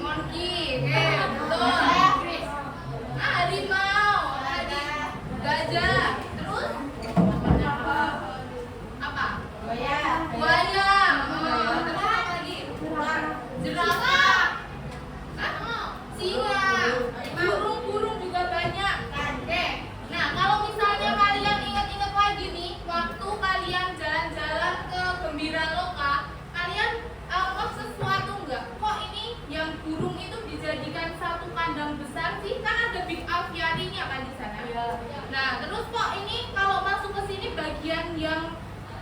Monkey, oke, betul. Harimau tadi. kok ini kalau masuk ke sini bagian yang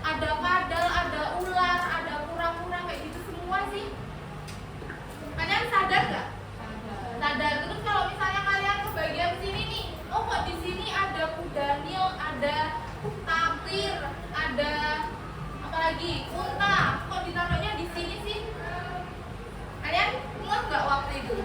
ada kadal, ada ular, ada kura-kura kayak gitu semua sih? Kalian sadar nggak? Sadar. Terus kalau misalnya kalian ke bagian sini nih, oh kok di sini ada kuda nil, ada tapir, ada apa lagi? Unta. Kok ditaruhnya di sini sih? Kalian ingat nggak waktu itu?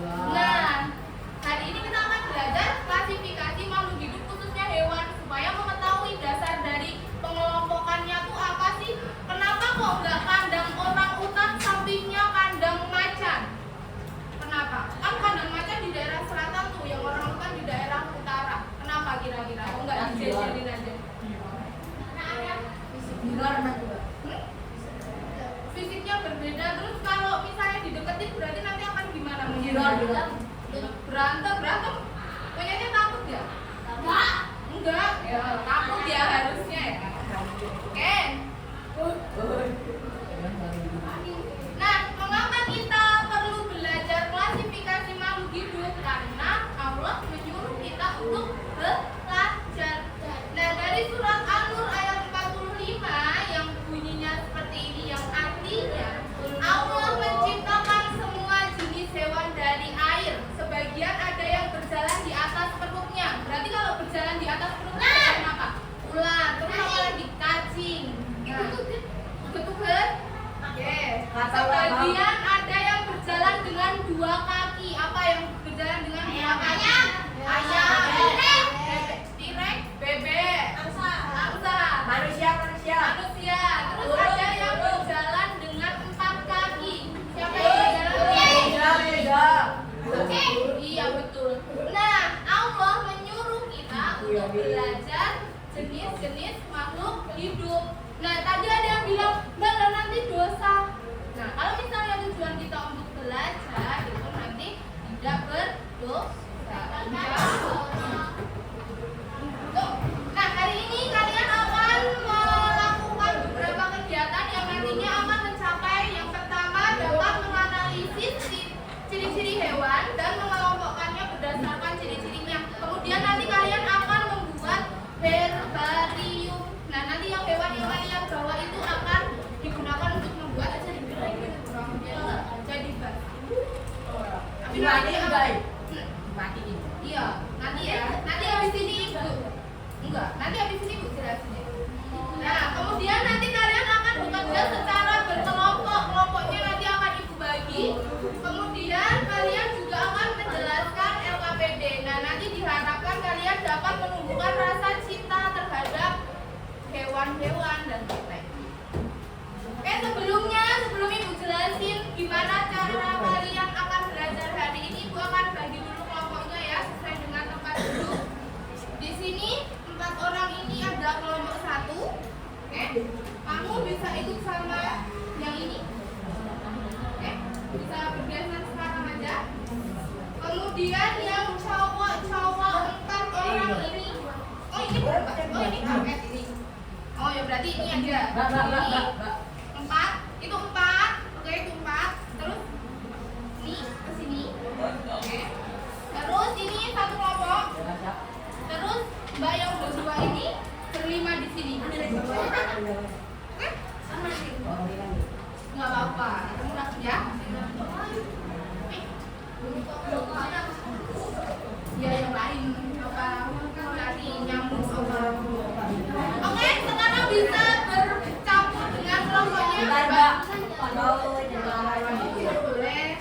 Nah, hari ini kita akan belajar klasifikasi makhluk hidup khususnya hewan supaya mengetahui dasar dari pengelompokannya tuh apa sih? Kenapa kok nggak kandang orang utan sampingnya kandang macan? Kenapa? Kan kandang macan di daerah selatan tuh, yang orang utan di daerah utara. Kenapa kira-kira? Oh nggak dijajarin aja? Fisiknya berbeda. Terus kalau misalnya dideketin berarti nanti akan gimana? Berantem. Kayaknya takut ya? Enggak. Ya, takut ya harusnya ya. Oke. Nah, mengapa kita perlu belajar klasifikasi makhluk hidup? Karena Allah menyuruh kita untuk belajar. Nah, dari surat An-Nur ayat 45 yang bunyinya seperti ini, yang artinya Allah menciptakan semua jenis hewan dari air. Sebagian ada yang berjalan di atas perutnya. Berarti kalau berjalan di atas perutnya apa? Ular. Terus apa lagi? Cacing. Nah, betul kan? Oke. Sebagian ada yang berjalan dengan dua kaki. Apa yang berjalan dengan dua kaki? Ayam. Tirek. Bebek. Angsa. Manusia. Terus ada yang berjalan dengan empat kaki. Siapa yang berjalan? Iya betul. Nah, Allah menyuruh kita untuk belajar jenis-jenis makhluk hidup. Nah, tadi ada yang bilang, "Mbak, nanti dosa." Nah, kalau misalnya tujuan kita untuk belajar itu nanti tidak berdosa. Nah, hari ini kalian akan melakukan beberapa kegiatan yang nantinya akan mencapai yang pertama dapat menganalisis ciri-ciri hewan dan mengelompokkannya berdasarkan ciri-cirinya. Kemudian nanti kalian akan membuat herbarium. Nah, nanti yang hewan-hewan yang bawah itu akan digunakan untuk membuat jadi bas. Tapi nanti iya, nanti ya. Nanti habis ini Ibu. Enggak, nanti habis ini Ibu jelasin. Nah, kemudian nanti kalian akan bekerja secara berkelompok. Kelompoknya nanti akan Ibu bagi. Kemudian kalian juga akan menjelaskan LKPD. Nah, nanti diharapkan kalian dapat menumbuhkan rasa cinta terhadap hewan-hewan dan lain-lain. Oke, sebelum Ibu jelasin gimana cara kalian akan belajar hari ini, Ibu akan bagi dulu kelompoknya ya, sesuai dengan tempat duduk. Di sini 4 orang ini ada kelompok 1. Oke, kamu bisa ikut sama yang ini. Oke, bisa bergeser sekarang aja. Kemudian yang cowok 4 orang ini. Oh, ini berapa? Oh, ini paket ini. Oh, ya berarti ini aja. Ini 4, itu 4. Oke, itu 4. Terus ini ke sini. Oke. Terus ini satu kelompok. Terus Mbak yang berdua ini berlima di sini. Oke? Nggak apa-apa. Murah ya. Ya yang lain apa lari nyamuk apa. Oke, sekarang bisa bercampur dengan kelompoknya. Boleh.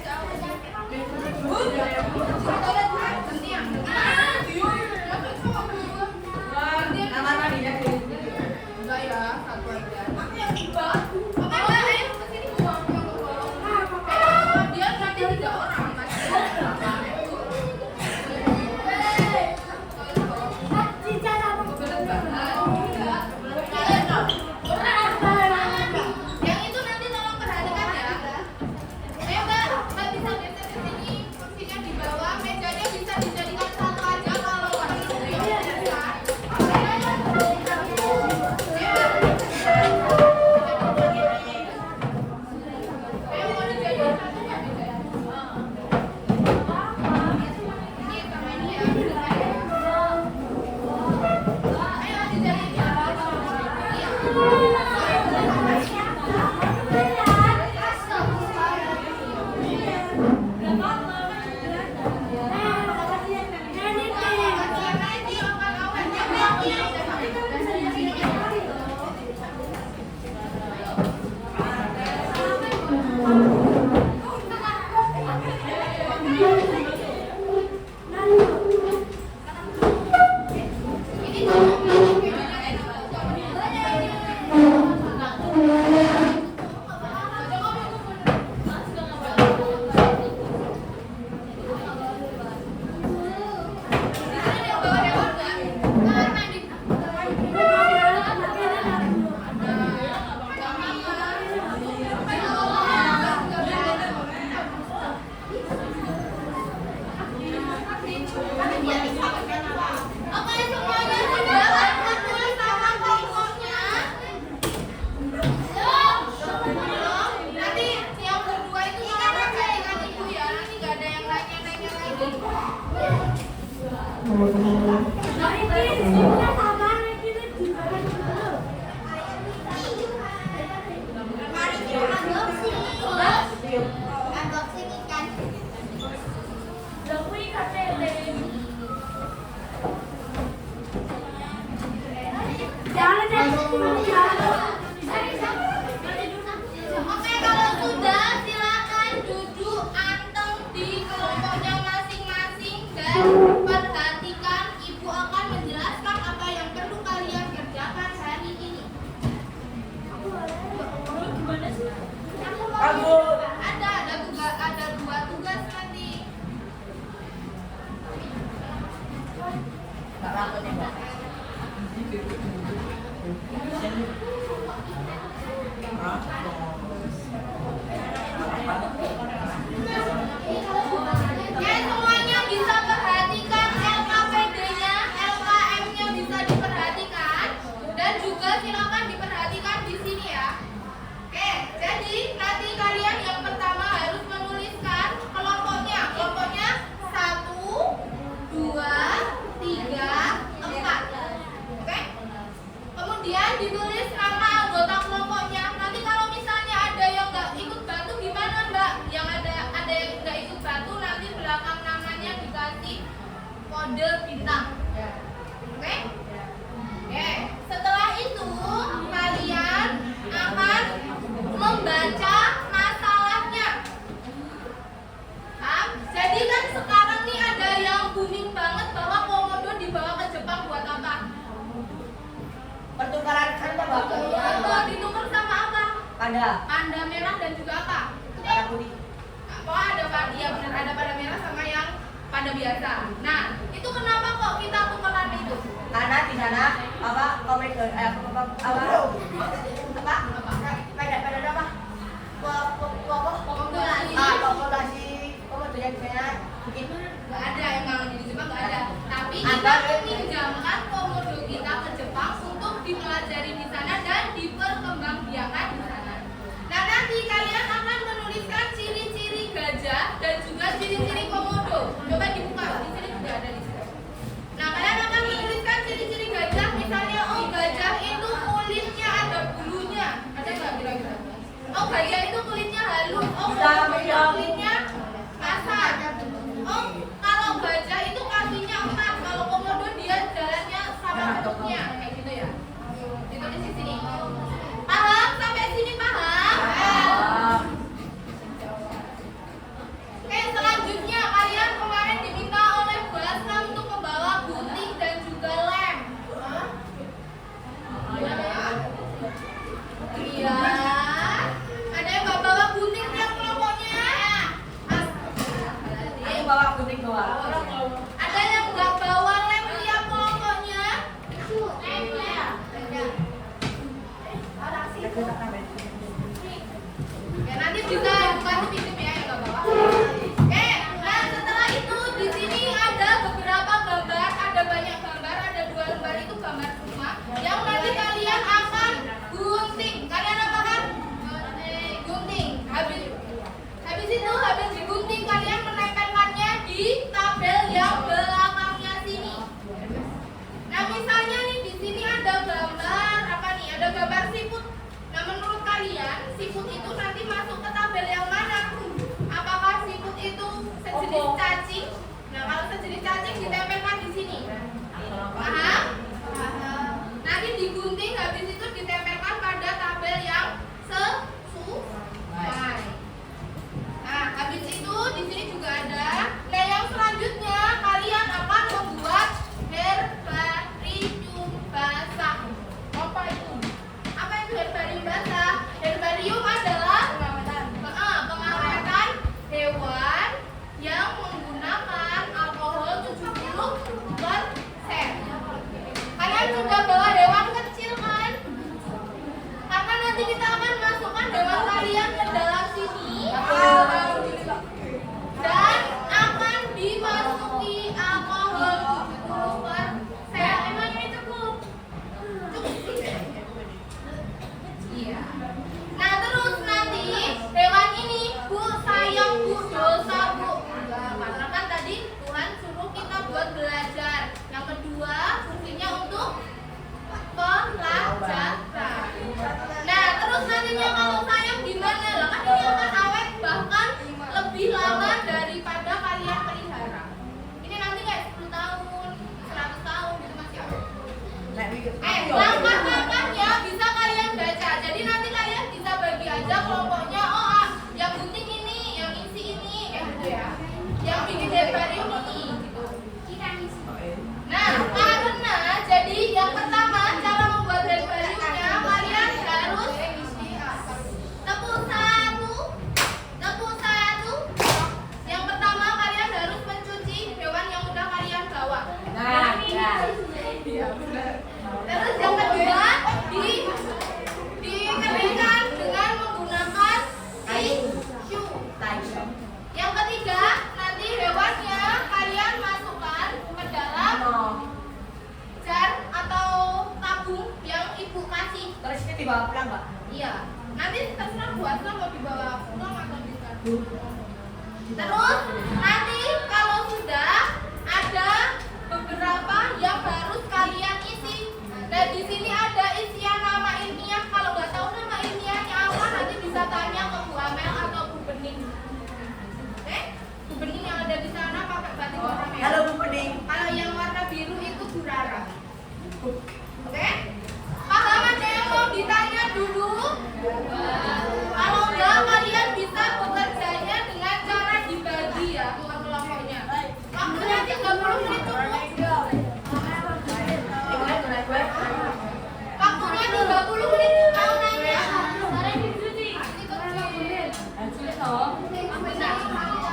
Unboxing ikan. Oke, kalau sudah silakan duduk anteng di kelompoknya masing-masing dan perhatikan ibu akan menjelaskan apa yang perlu kalian kerjakan hari ini. Ada dua tugas nanti. Semuanya bisa perhatikan LKPD-nya, LKM-nya bisa diperhatikan, dan juga silakan diperhatikan di sini ya. Oke, jadi nanti kalian yang pertama harus menuliskan kelompoknya. Kelompoknya 1, 2, 3, 4. Oke? Kemudian ditulis nama anggota kelompoknya. Nanti kalau misalnya ada yang nggak ikut bantu gimana Mbak? Yang ada yang nggak ikut bantu nanti belakang namanya dikasih kode bintang. Oke? Oke. Setelah itu kalian akan membaca masalahnya. Jadi kan sekarang nih ada yang booming banget bahwa komodo dibawa ke Jepang buat apa? Pertukaran kanta bagus. Betul, ditukar sama apa? Panda merah dan juga apa? putih. Oh, ada ya benar, ada panda merah sama yang panda biasa. Nah, itu kenapa kok kita tukeran itu? Karena di sana apa komedi pada apa? Populasi komodonya di sana bikin Nggak ada, emang di Jepang nggak ada. Tapi kita Ada. meminjamkan komodo kita ke Jepang untuk dipelajari di sana dan diperkembangbiakan di sana. Nah, nanti kalian akan menuliskan ciri-ciri gajah dan juga ciri-ciri komodo. Coba dibuka, di sini juga ada di sini. Nah, kalian akan menuliskan ciri-ciri gajah. Misalnya, oh gajah itu kulitnya ada bulunya. Ada nggak kira-kira? Oh gajah itu kulitnya halus. Oh gajah kulitnya kasar. Oh kalau gajah itu kakinya 4. Kalau komodo dia jalannya sama bentuknya kayak gitu ya. Ditulis di sini. Paham sampai sini paham? Oke, selanjutnya kalian kemarin diminta oleh Bu Asra untuk membawa gunting dan juga lem. Iya. Ada yang nggak bawa gunting tiap kelompoknya? aku bawa gunting doang. Ada yang nggak bawa lem tiap kelompoknya? Ya nanti bisa kasih pinjam ya yang nggak bawa. Oke, nah setelah itu di sini ada beberapa gambar, ada banyak gambar, ada 2 lembar itu gambar semua. Yang nanti kalian akan gunting. Kalian apa kan? Gunting. Habis itu habis digunting kalian menempelkannya di tabel yang belakangnya sini. Nah misalnya nih di sini ada gambar apa nih? Ada gambar siput. Nah menurut kalian siput itu nanti masuk ke tabel yang mana? Apakah siput itu sejenis cacing? Nah kalau sejenis cacing ditempelkan di sini. Paham? Nanti digunting habis itu ditempelkan pada tabel yang sesuai. Nah, habis itu di sini juga ada. Nah, yang selanjutnya kalian akan membuat herbarium basah. Apa itu? Apa itu herbarium basah? Herbarium adalah pengawetan hewan yang menggunakan alkohol Iya, benar. Terus yang kedua dikeringkan dengan menggunakan tisu. Yang ketiga, nanti hewannya kalian masukkan ke dalam jar atau tabung yang ibu kasih. Terus ini dibawa pulang, Mbak? Iya. Nanti terserah buatnya mau dibawa pulang atau di kardus. Terus nanti kalau sudah ada beberapa yang harus kalian isi. Dan di sini ada isian nama ilmiah. Kalau nggak tahu nama ilmiahnya apa, nanti bisa tanya ke Bu Amel atau Bu Bening. Oke? Bu Bening yang ada di sana pakai batik warna merah. Halo Bu Bening. Kalau yang warna biru itu Bu Rara. Oke? Paham ada yang mau ditanya dulu? Kalau enggak, kalian bisa bekerjanya dengan cara dibagi ya kelompoknya. Waktunya 30 menit cukup. Waktunya 30 menit. Mau nanya?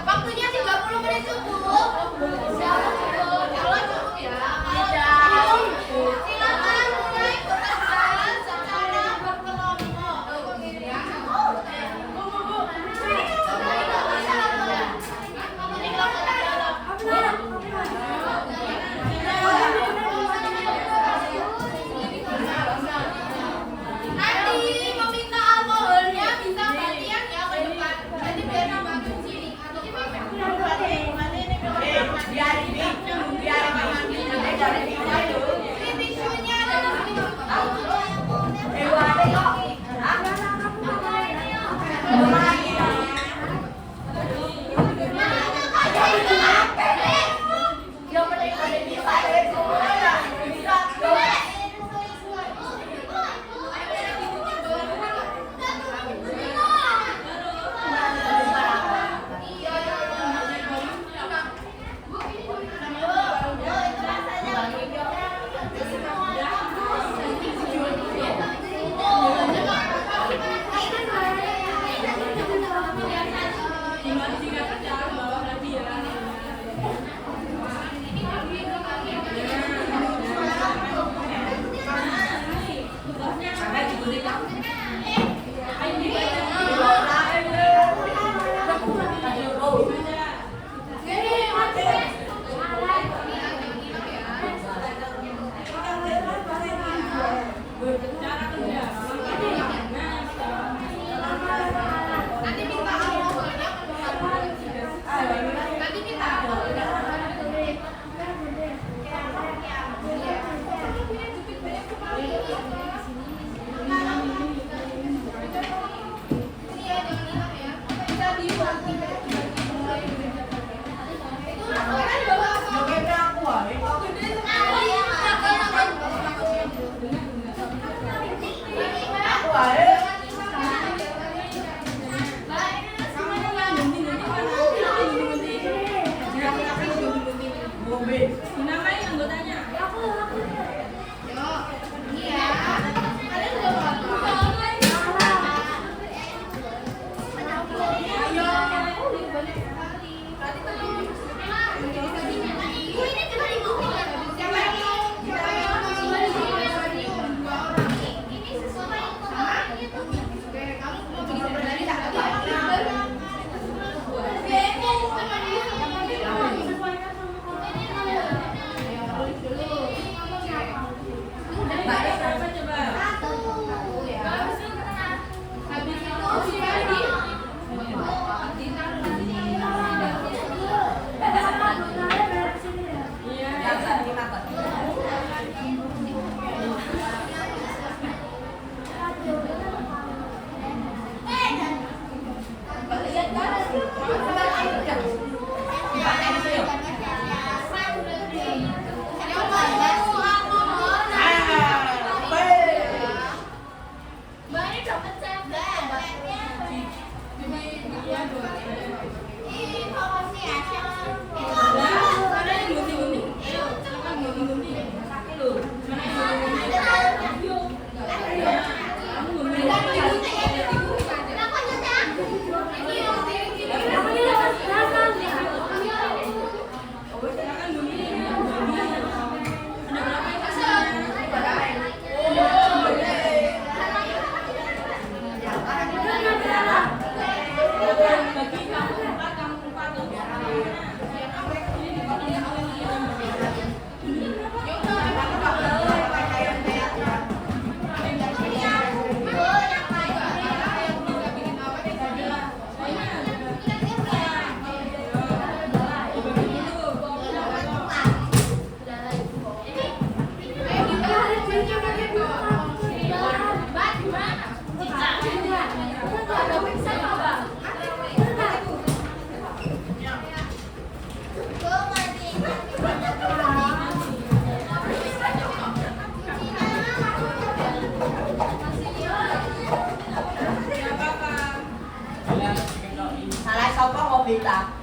Waktunya 30 menit cukup. Kalau cukup ya. Kalau cukup, silakan mulai bekerja secara berkelompok. Nanti meminta alkoholnya bisa gantian ya ke depan. Nanti biar nambah sini atau gimana? Ini tisunya ada di sini. Nanti minta alkoholnya ke depan. Nanti minta alkoholnya ke depan. Ini ya, jangan hilang ya. Bisa dibagi. Itu orang bawa apa? Gede sekali. Namanya anggotanya. Yo, ini ya. Kalian udah makan? Ayo. Banyak sekali. Berarti tadi ini juga dibuka. Siapa yang mau? Siapa yang mau? Dua orang. Ini sesuai itu. Oke, kamu mau pergi dari tadi. Oke, Vita.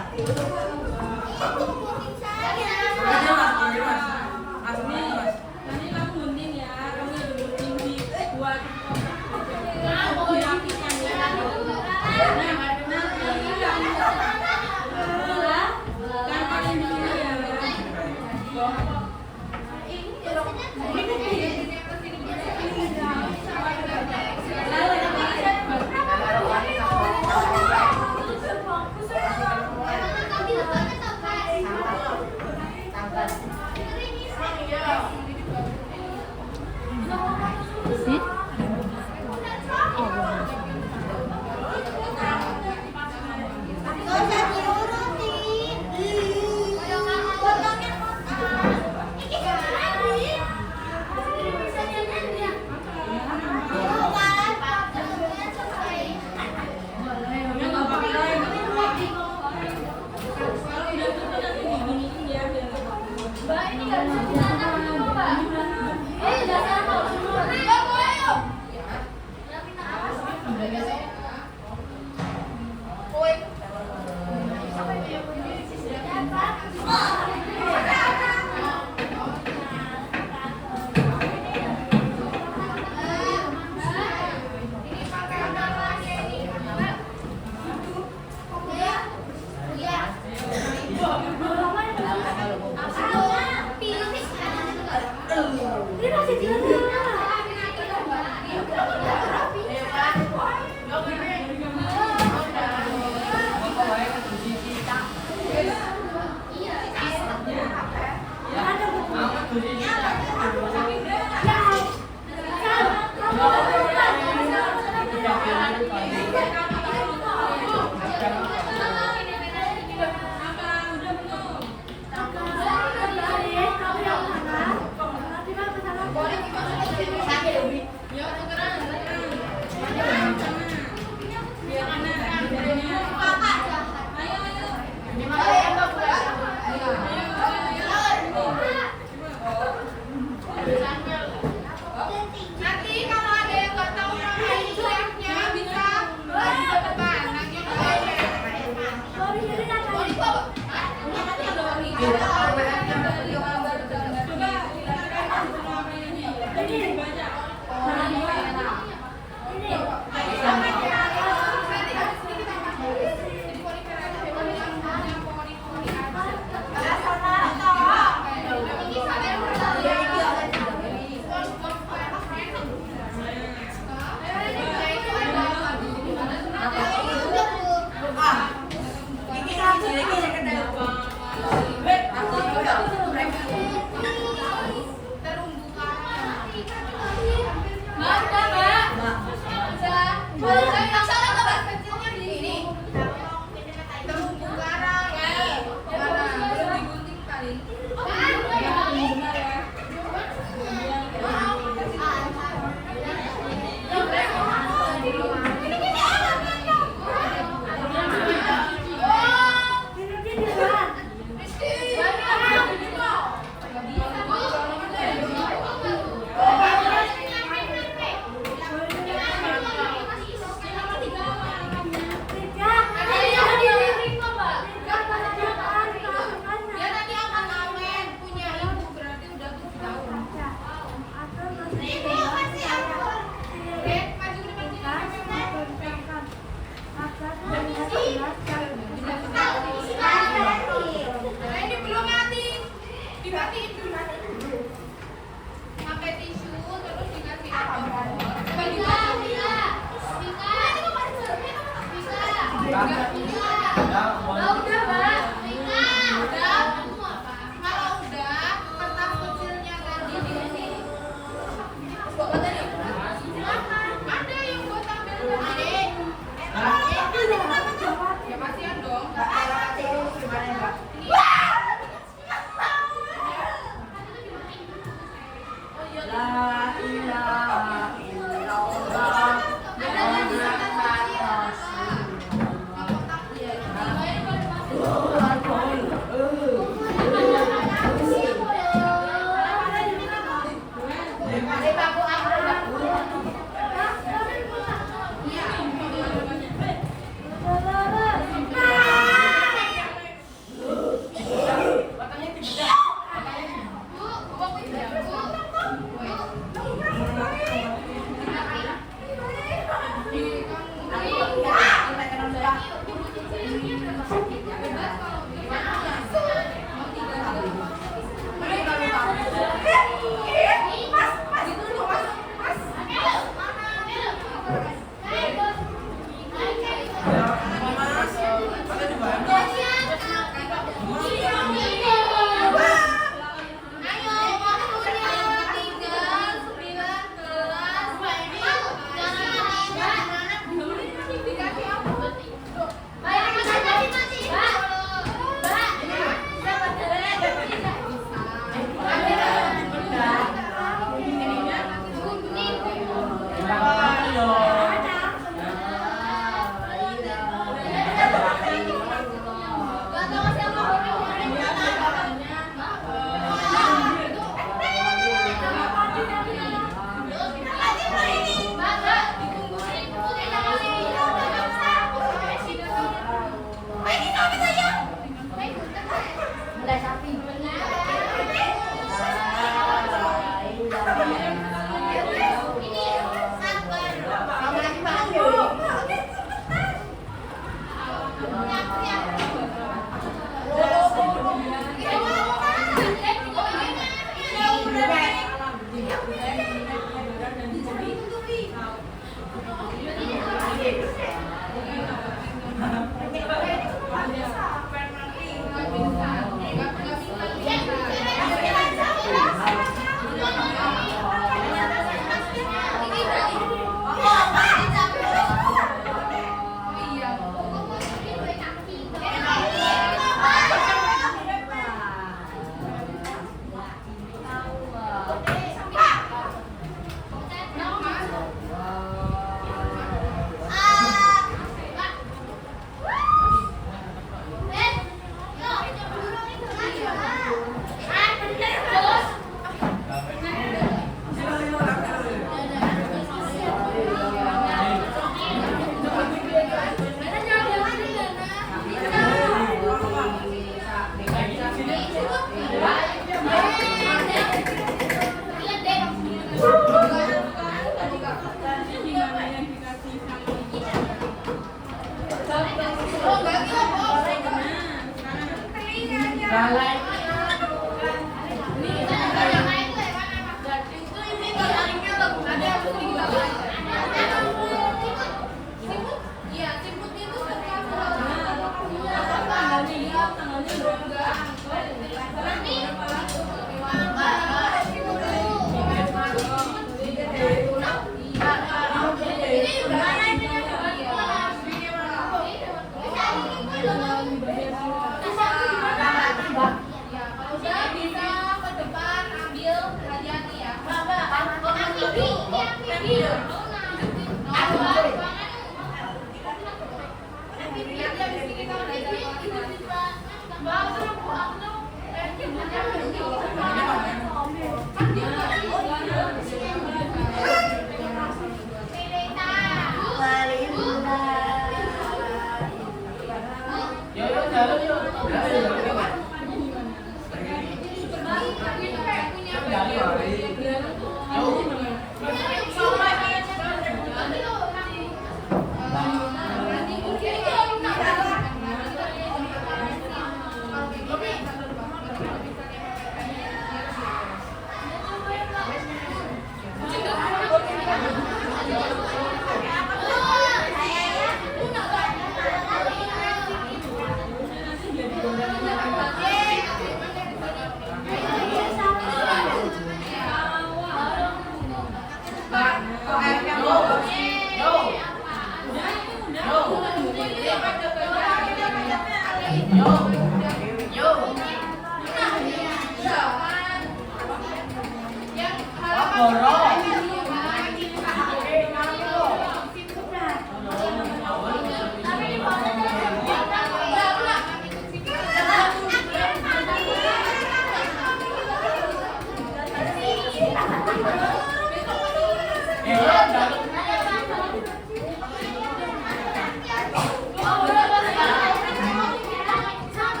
Sama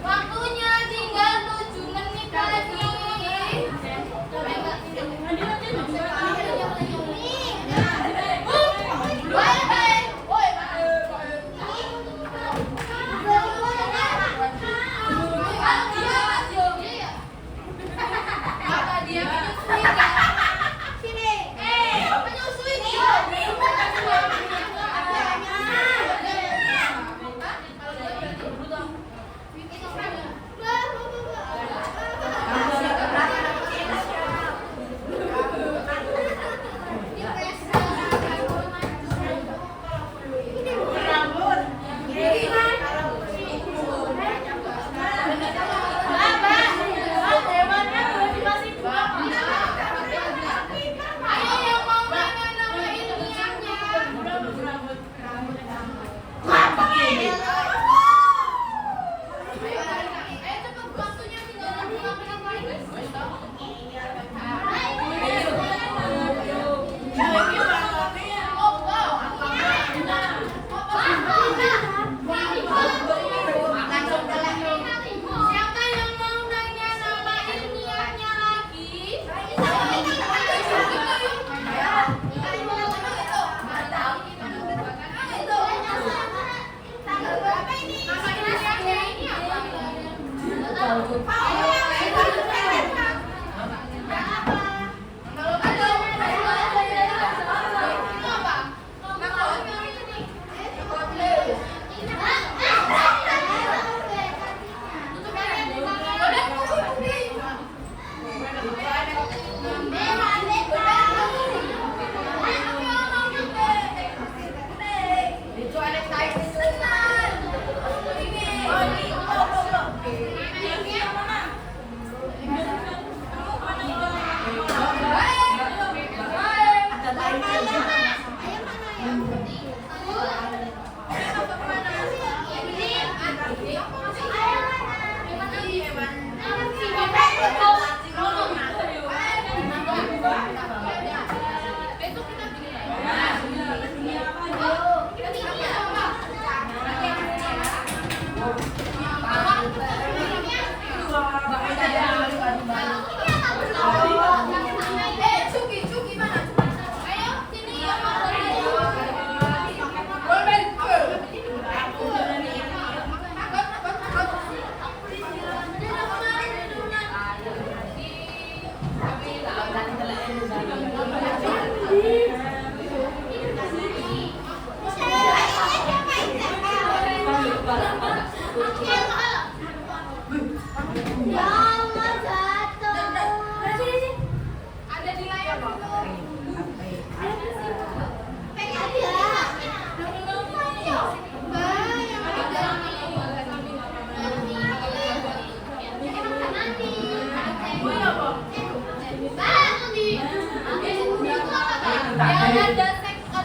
Waktunya tinggal 7 menit lagi.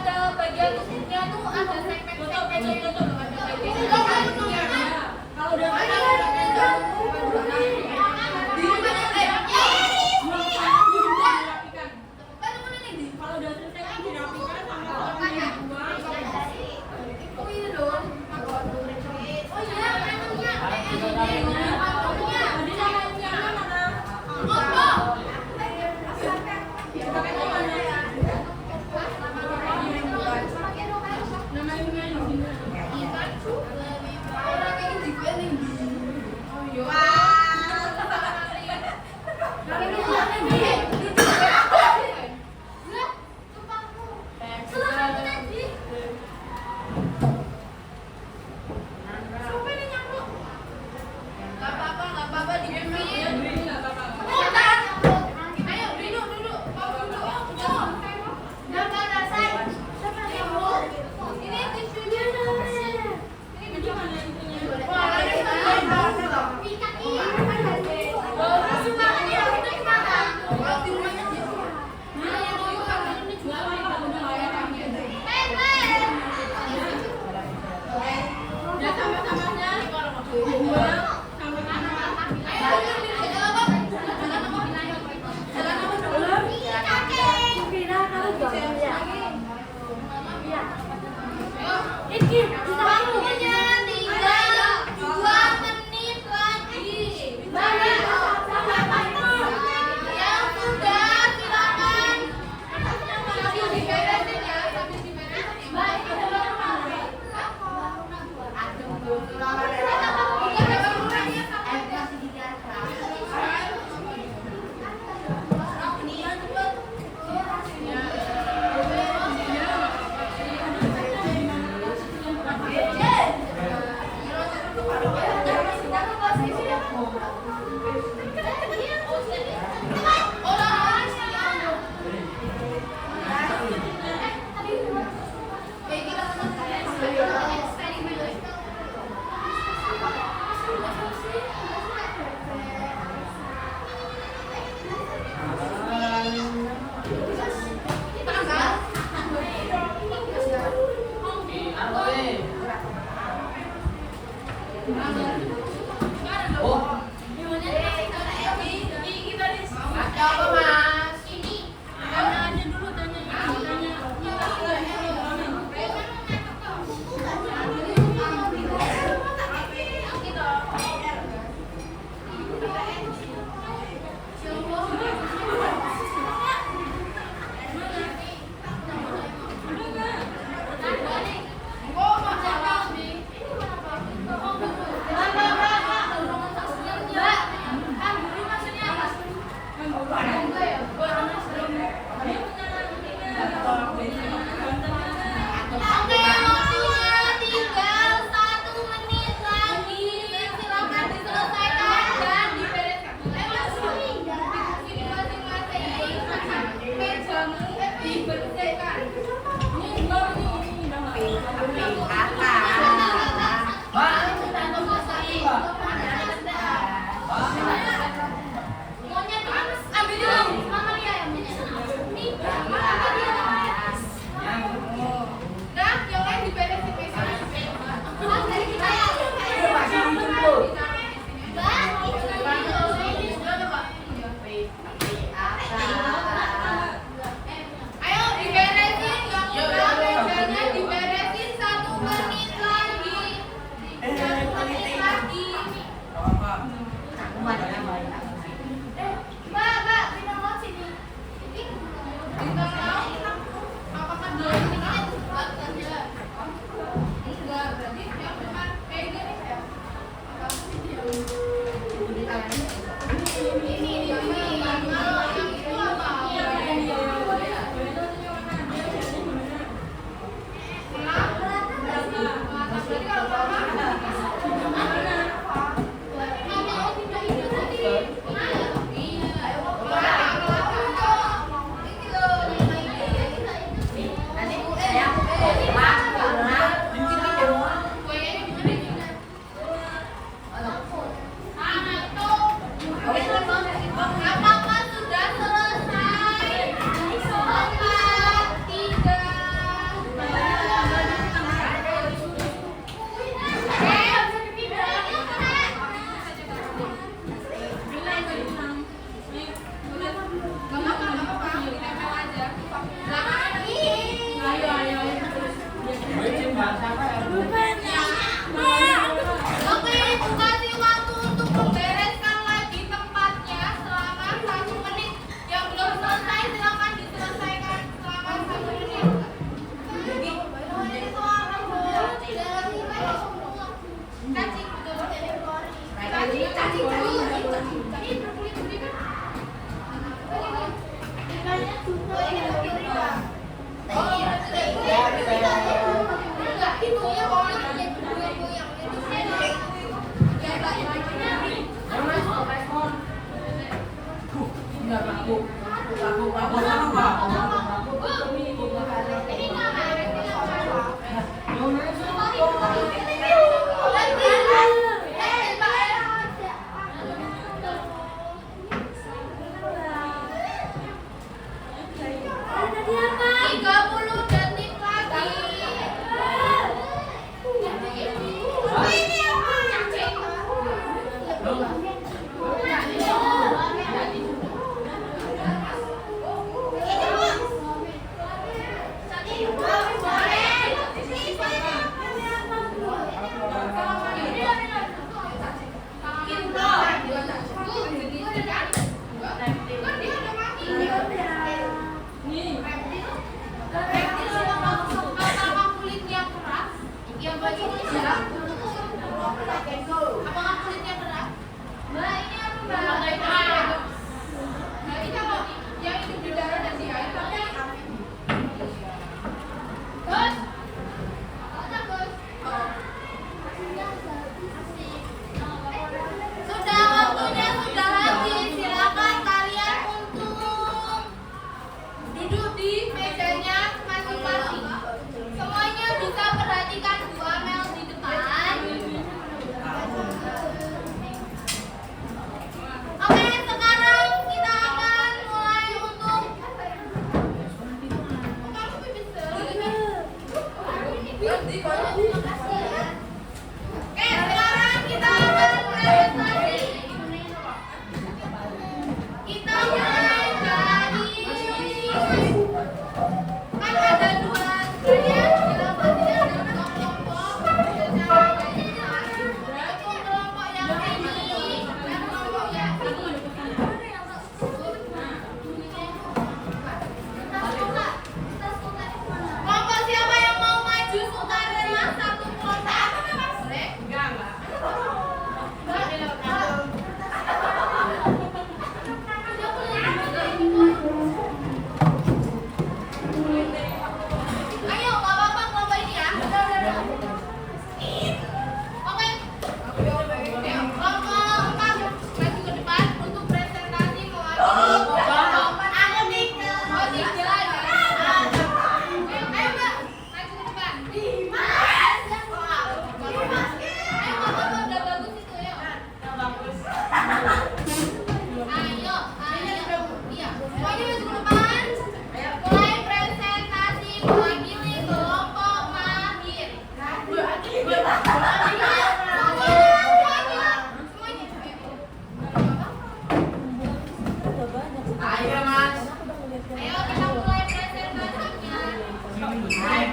ada bagian tutupnya tuh ada segmen-segmennya gitu loh, ada bagian kalau udah kalau udah selesai kan dirapikan sama dibuang. Oh iya dong. Oh iya, menunya. Tadi nama unyannya mana? Oh. Nama unyannya di sini. Orang yang di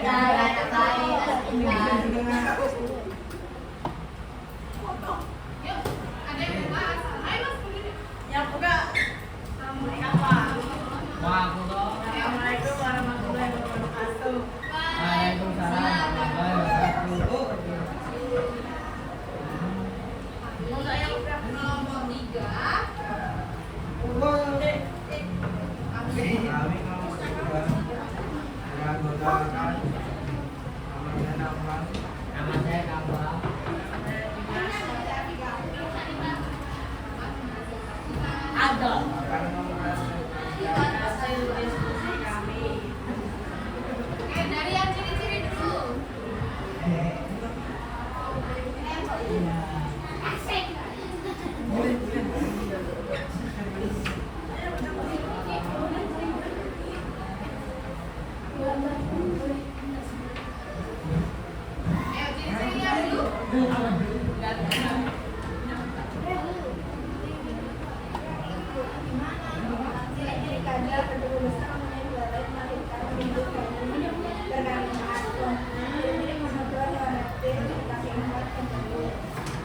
Yuk, ada yang buka? Ayo mas, begini. Yang buka apa? Assalamualaikum warahmatullahi wabarakatuh. Waalaikumsalam warahmatullahi wabarakatuh. Untuk yang kelompok 3. Kami mau juga mengatakan nama saya Kamal. Ada. Akan mempresentasikan Hasil diskusi kami. Dari yang ciri-ciri dulu. Ayo ciri-cirinya dulu.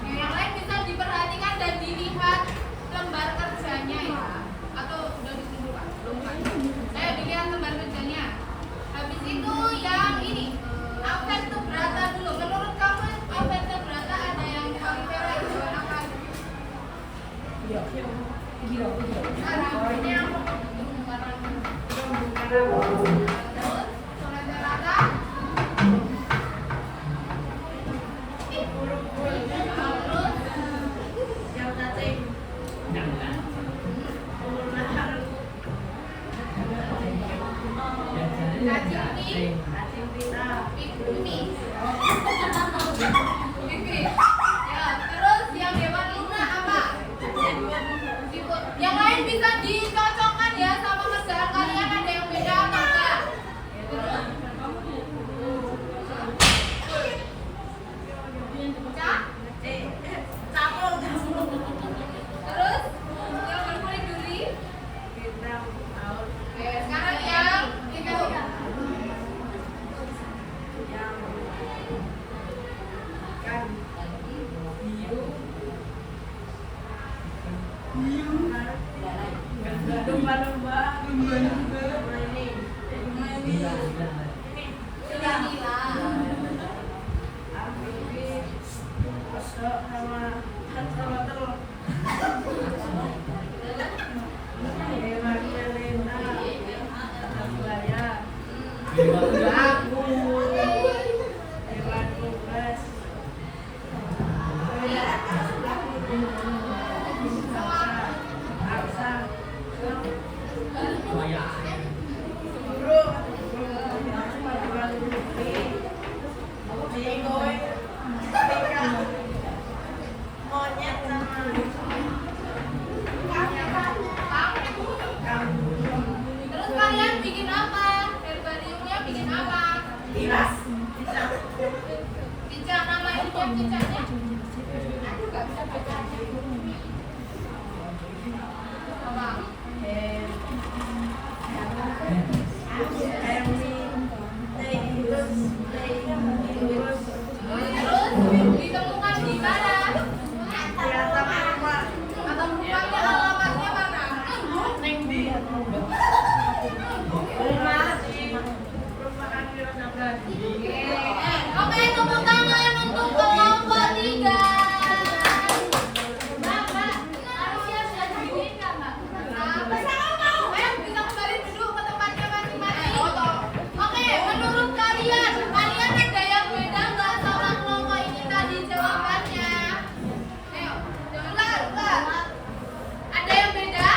Yang lain bisa diperhatikan dan dilihat lembar kerjanya ya. Atau udah ditunggu Pak? Belum Pak? Ayo dilihat lembar kerjanya. Habis itu yang ini Alberto Brata dulu. Menurut kamu Alberto Brata ada yang paling merah itu warna apa? Ini apa? Terus Soalnya rata. Yang cacing. Cacing Cacing pita. Pipi. Pipi. Ya, terus yang hewan lunak apa? Siput. Yang lain bisa dicocokkan ya sama kerjaan kalian, ada yang beda atau enggak? Terus? Cak? Capung. Terus? Yang berkulit duri? Bintang laut. Oke, sekarang yang itu. Yang kan biu. Lumba-lumba. Ini. Sudah bilang. Amfibi. Osok sama telur. Hewan melena. Buaya. Lagu. Hewan bebas. Aksa. Burung. Hewan putih. Jenggoy. Ikan. Monyet sama kambing. Terus kalian bikin apa? Herbariumnya bikin apa? Tilas. Bisa. Cicak, nama ininya cicaknya? Aku nggak bisa baca. Apa? Terus ditemukan di mana? Atau rumahnya alamatnya mana? Oke, tepuk tangan untuk kelompok 3. Mbak, harusnya sudah dibikin nggak, Mbak? Bersama mau. Ayo, bisa kembali duduk ke tempatnya masing-masing. Oke, menurut kalian ada yang beda nggak sama kelompok ini tadi jawabannya? Ayo, jelas. Ada yang beda?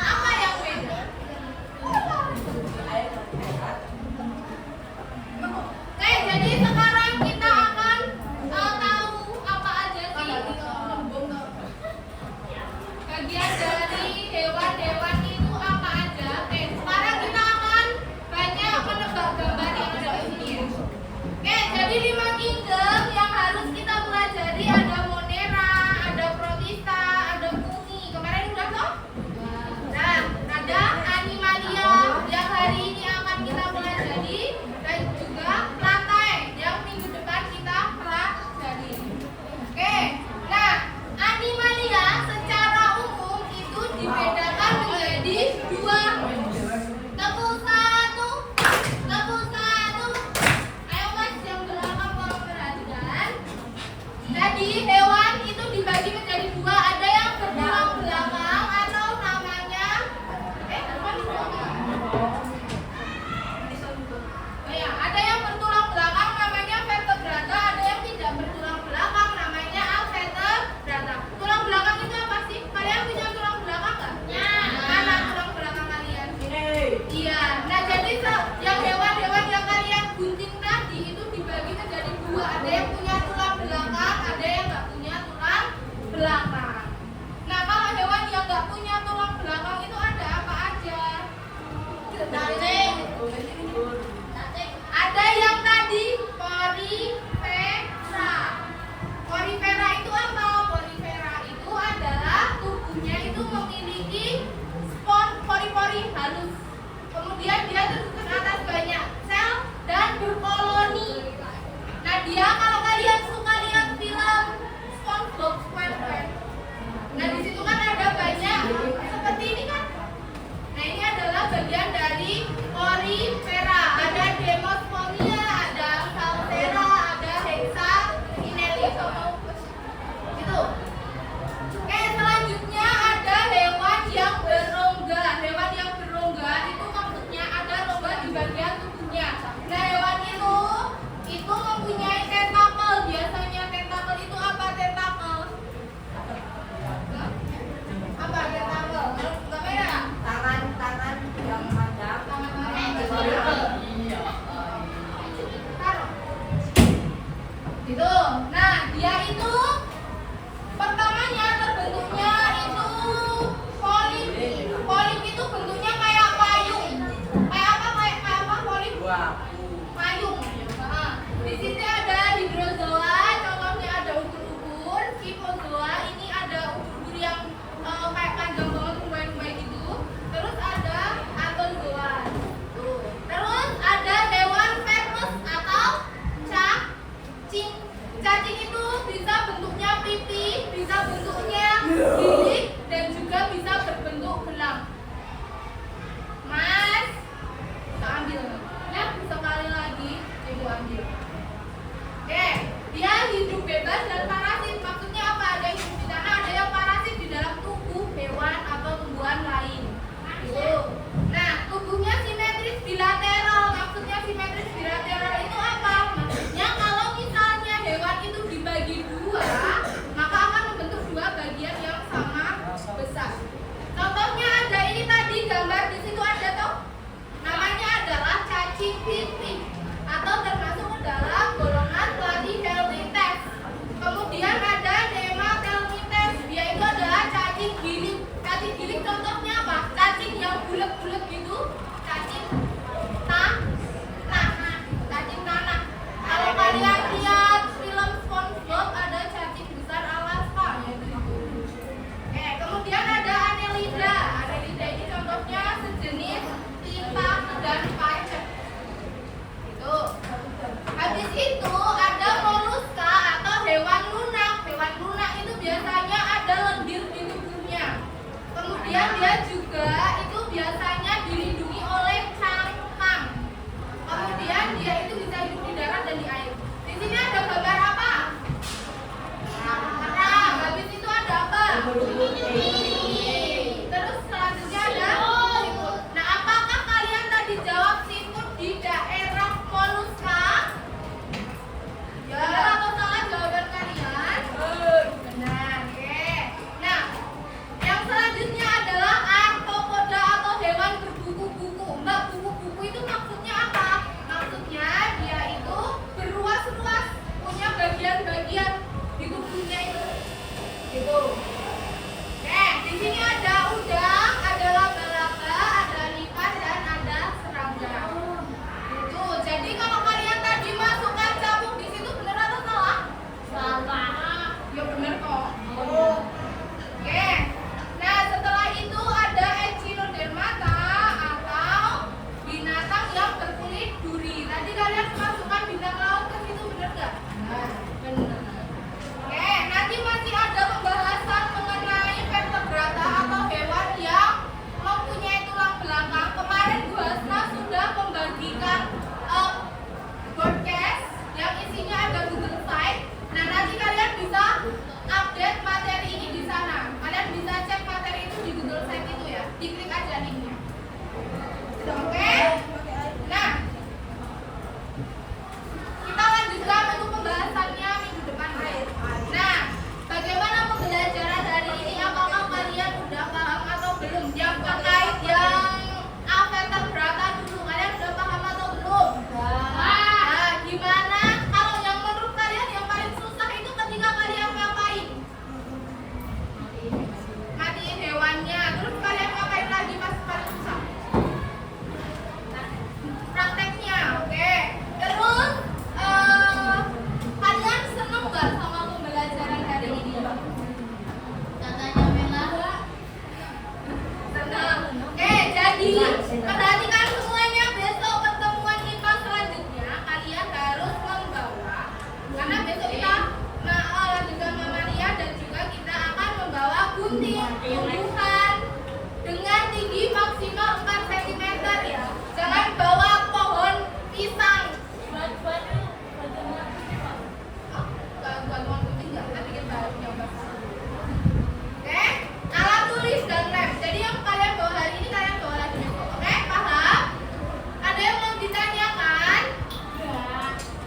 Apa yang beda? Kayak Jadi hewan itu dibagi menjadi dua, ada yang bertulang belakang atau namanya apa nih? Oh ya, ada yang bertulang belakang namanya vertebrata, ada yang tidak bertulang belakang namanya avertebrata. Tulang belakang itu apa sih? Kalian punya tulang belakang nggak? Ya. Mana tulang belakang kalian? Iya. Nah, jadi yang hewan-hewan yang kalian gunting tadi itu dibagi menjadi dua, ada yang punya tulang belakang, ada yang nggak punya tulang belakang. Nah, kalau hewan yang nggak punya tulang belakang itu ada apa aja? Ada yang tadi porifera. Porifera itu apa? Porifera itu adalah tubuhnya itu memiliki spon pori-pori halus. Kemudian dia tersusun atas banyak sel dan berkoloni. Nah, dia kalau kalian suka lihat film SpongeBob SquarePants, nah di situ kan ada banyak seperti ini kan. Nah, ini adalah bagian dari porifera. Ada Demosponia, ada Salsera, ada Hexainelitopus. Gitu. Oke, selanjutnya ada hewan yang berongga. Hewan yang berongga itu maksudnya ada rongga di bagian tubuhnya. Nah, hewan itu mempunyai tentakel. Biasanya tentakel itu apa tentakel? Apa tentakel? Nggak beda? Tangan yang panjang. Taruh. Gitu. Nah, dia itu pertamanya terbentuknya itu polip. Polip itu bentuknya kayak payung. Kayak apa? Kayak apa polip? Payung. Nah, di sini ada hidrozoa, contohnya ada ubur-ubur, scyphozoa, ini ada ubur-ubur yang kayak panjang banget, rumbai-rumbai gitu. Terus ada anthozoa. Tuh. Terus ada hewan vermes atau cacing. Cacing itu bisa bentuknya pipi, bisa bentuknya gilik, dan juga bisa berbentuk gelang. Mas, kita ambil. Ya, sekali lagi, ibu ambil. Oke, dia hidup bebas dan parasit. Maksudnya apa? Ada yang hidup di tanah, ada yang parasit di dalam tubuh hewan atau tumbuhan lain. Gitu. Nah, tubuhnya simetris bilateral. Maksudnya simetris bilateral itu apa? Maksudnya kalau misalnya hewan itu dibagi dua, maka akan membentuk dua bagian yang sama besar. Contohnya ada ini tadi, gambar di situ ada toh. Namanya adalah cacing pipih atau termasuk ke dalam golongan Platyhelminthes. Kemudian ada Nematelminthes, dia itu adalah cacing gilik. Cacing gilik contohnya apa? Cacing yang bulat-bulat gitu, cacing tanah, cacing tanah. Kalau kalian lihat film SpongeBob ada cacing besar Alaska, yaitu itu. Kemudian ada Annelida. Annelida ini contohnya sejenis tinta dan pacet. Itu. Habis itu ada moluska atau hewan lunak. Hewan lunak itu biasanya ada lendir di tubuhnya. Kemudian dia juga itu biasanya dilindungi oleh cangkang. Kemudian dia itu bisa hidup di darat dan di air. Di sini ada gambar apa? Nah, habis itu ada apa? Terus selanjutnya ada siput. Nah, apakah kalian tadi jawab siput di daerah moluska? Ya, atau salah jawaban kalian? Benar, oke. Nah, yang selanjutnya adalah arthropoda.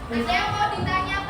Ada yang mau ditanya